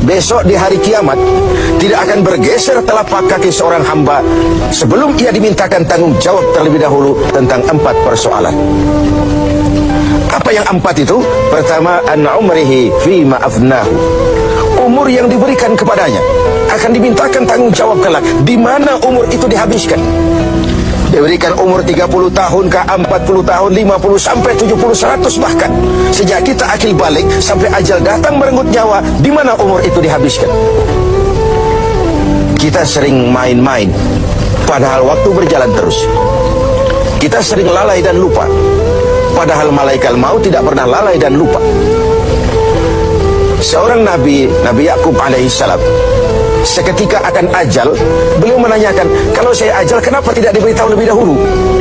besok di hari kiamat tidak akan bergeser telapak kaki seorang hamba sebelum ia dimintakan tanggung jawab terlebih dahulu tentang 4 persoalan. Apa yang 4 itu? Pertama, an umrihi fima afnahu. Umur yang diberikan kepadanya akan dimintakan tanggung jawab kelak di mana umur itu dihabiskan. Diberikan umur 30 tahun ke 40 tahun, 50 sampai 70, 100 bahkan. Sejak kita akil balik sampai ajal datang merenggut nyawa, di mana umur itu dihabiskan. Kita sering main-main, padahal waktu berjalan terus. Kita sering lalai dan lupa, padahal malaikat maut tidak pernah lalai dan lupa. Seorang Nabi Yakub alaihissalam, seketika akan ajal, beliau menanyakan, kalau saya ajal kenapa tidak diberitahu lebih dahulu?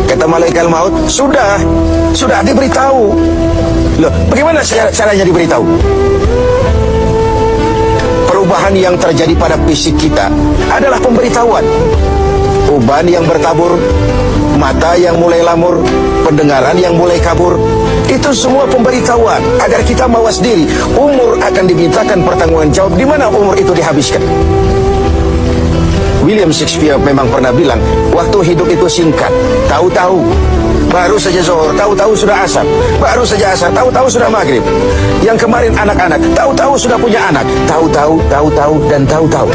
Kata malaikat maut, sudah diberitahu. Loh, bagaimana caranya diberitahu? Perubahan yang terjadi pada fisik kita adalah pemberitahuan. Uban yang bertabur, mata yang mulai lamur, pendengaran yang mulai kabur, itu semua pemberitahuan agar kita mawas diri. Umur akan dimintakan pertanggungan jawab di mana umur itu dihabiskan. William Shakespeare memang pernah bilang, waktu hidup itu singkat. Tahu-tahu baru saja zuhur, tahu-tahu sudah asar, baru saja asar, tahu-tahu sudah maghrib. Yang kemarin anak-anak, tahu-tahu sudah punya anak, tahu-tahu, dan tahu-tahu.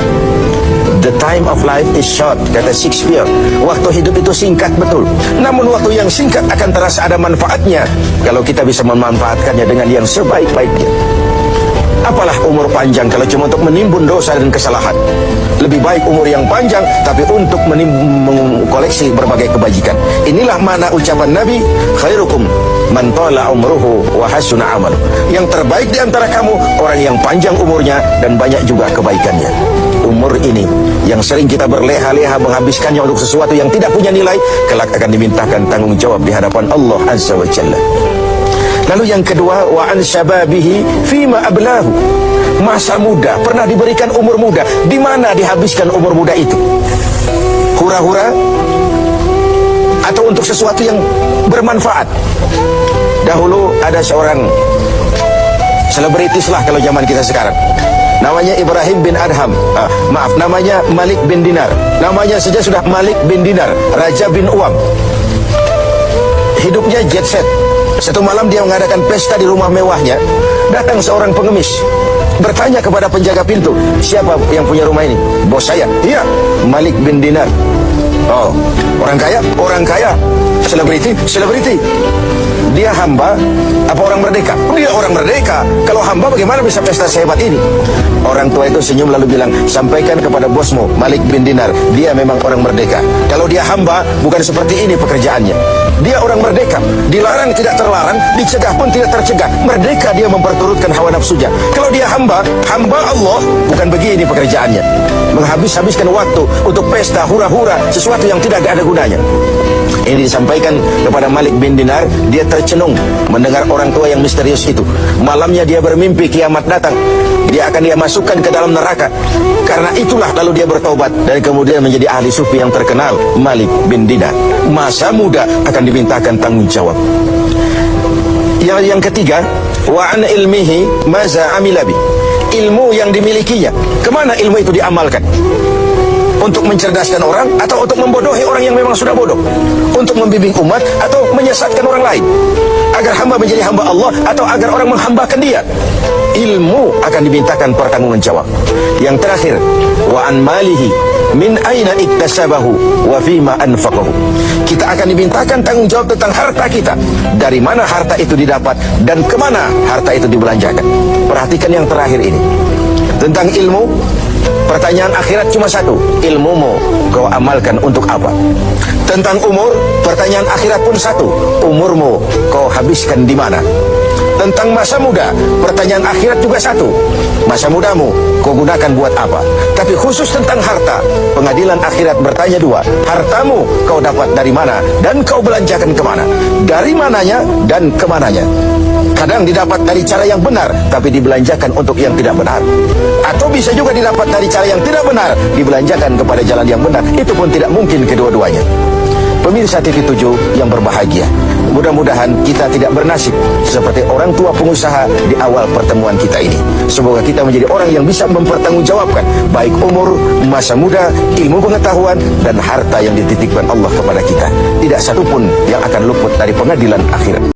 The time of life is short, kata Shakespeare. Waktu hidup itu singkat betul. Namun waktu yang singkat akan terasa ada manfaatnya kalau kita bisa memanfaatkannya dengan yang sebaik-baiknya. Apalah umur panjang kalau cuma untuk menimbun dosa dan kesalahan. Lebih baik umur yang panjang tapi untuk mengkoleksi berbagai kebajikan. Inilah makna ucapan Nabi, khairukum man tala umruhu wa hasuna amalu. Yang terbaik di antara kamu orang yang panjang umurnya dan banyak juga kebaikannya. Umur ini yang sering kita berleha-leha menghabiskannya untuk sesuatu yang tidak punya nilai, kelak akan dimintakan tanggung jawab di hadapan Allah Azza wa Jalla. Lalu yang kedua, wa an syababihi fima ablahu. Masa muda, pernah diberikan umur muda, di mana dihabiskan umur muda itu? Hura-hura atau untuk sesuatu yang bermanfaat? Dahulu ada seorang selebritis lah kalau zaman kita sekarang. Namanya Ibrahim bin Adham. Namanya Malik bin Dinar. Namanya saja sudah Malik bin Dinar, Raja bin Uam. Hidupnya jet set. Satu malam dia mengadakan pesta di rumah mewahnya. Datang seorang pengemis, bertanya kepada penjaga pintu, siapa yang punya rumah ini? Bos saya. Iya, Malik bin Dinar. Oh, orang kaya? Orang kaya. Selebriti. Dia hamba apa orang merdeka? Dia orang merdeka. Kalau hamba bagaimana bisa pesta sehebat ini? Orang tua itu senyum lalu bilang, sampaikan kepada bosmu Malik bin Dinar, dia memang orang merdeka. Kalau dia hamba bukan seperti ini pekerjaannya. Dia orang merdeka, dilarang tidak terlarang, dicegah pun tidak tercegah. Merdeka dia memperturutkan hawa nafsunya. Kalau dia hamba Allah, bukan begini pekerjaannya. Menghabiskan waktu untuk pesta, hura-hura, sesuatu yang tidak ada gunanya. Ini disampaikan kepada Malik bin Dinar. Dia tercenung mendengar orang tua yang misterius itu. Malamnya dia bermimpi kiamat datang, dia masukkan ke dalam neraka. Karena itulah lalu dia bertaubat dan kemudian menjadi ahli sufi yang terkenal, Malik bin Dinar. Masa muda akan dimintakan tanggung jawab. Yang ketiga, wa an ilmihi maza amilabi. Ilmu yang dimilikinya, kemana ilmu itu diamalkan? Untuk mencerdaskan orang atau untuk membodohi orang yang memang sudah bodoh? Untuk membimbing umat atau menyesatkan orang lain? Agar hamba menjadi hamba Allah atau agar orang menghambakan dia? Ilmu akan dimintakan pertanggungan jawab. Yang terakhir, wa an malihi min aina iktasabahu wa fima anfaqahu. Kita akan dimintakan tanggung jawab tentang harta kita. Dari mana harta itu didapat dan kemana harta itu dibelanjakan. Perhatikan yang terakhir ini. Tentang ilmu, pertanyaan akhirat cuma satu, ilmumu kau amalkan untuk apa? Tentang umur, pertanyaan akhirat pun satu, umurmu kau habiskan di mana? Tentang masa muda, pertanyaan akhirat juga satu, masa mudamu kau gunakan buat apa? Tapi khusus tentang harta, pengadilan akhirat bertanya dua, hartamu kau dapat dari mana dan kau belanjakan kemana? Dari mananya dan kemananya? Kadang didapat dari cara yang benar, tapi dibelanjakan untuk yang tidak benar. Atau bisa juga didapat dari cara yang tidak benar, dibelanjakan kepada jalan yang benar. Itu pun tidak mungkin kedua-duanya. Pemirsa TV7 yang berbahagia, mudah-mudahan kita tidak bernasib seperti orang tua pengusaha di awal pertemuan kita ini. Semoga kita menjadi orang yang bisa mempertanggungjawabkan baik umur, masa muda, ilmu pengetahuan, dan harta yang dititipkan Allah kepada kita. Tidak satupun yang akan luput dari pengadilan akhirat.